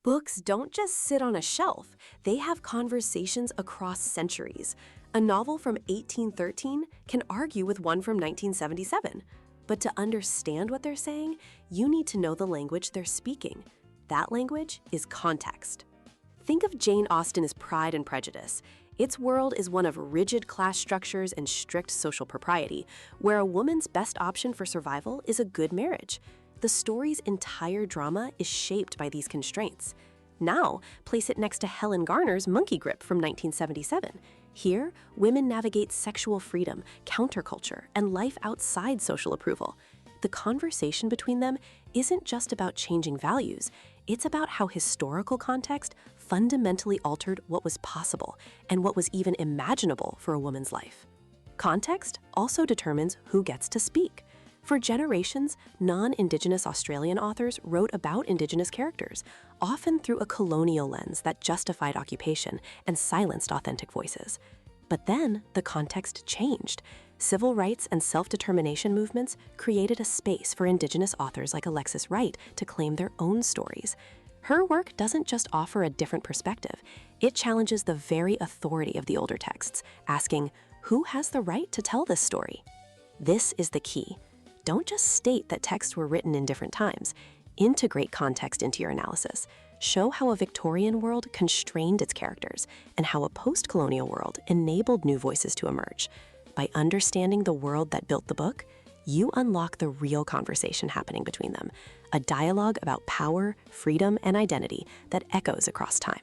Books don't just sit on a shelf, they have conversations across centuries. A novel from 1813 can argue with one from 1977. But to understand what they're saying, you need to know the language they're speaking. That language is context. Think of Jane Austen's Pride and Prejudice. Its world is one of rigid class structures and strict social propriety, where a woman's best option for survival is a good marriage. The story's entire drama is shaped by these constraints. Now, place it next to Helen Garner's Monkey Grip from 1977. Here, women navigate sexual freedom, counterculture, and life outside social approval. The conversation between them isn't just about changing values, it's about how historical context fundamentally altered what was possible and what was even imaginable for a woman's life. Context also determines who gets to speak. For generations, non-Indigenous Australian authors wrote about Indigenous characters, often through a colonial lens that justified occupation and silenced authentic voices. But then, the context changed. Civil rights and self-determination movements created a space for Indigenous authors like Alexis Wright to claim their own stories. Her work doesn't just offer a different perspective, it challenges the very authority of the older texts, asking, who has the right to tell this story? This is the key. Don't just state that texts were written in different times. Integrate context into your analysis. Show how a Victorian world constrained its characters and how a post-colonial world enabled new voices to emerge. By understanding the world that built the book, you unlock the real conversation happening between them, a dialogue about power, freedom, and identity that echoes across time.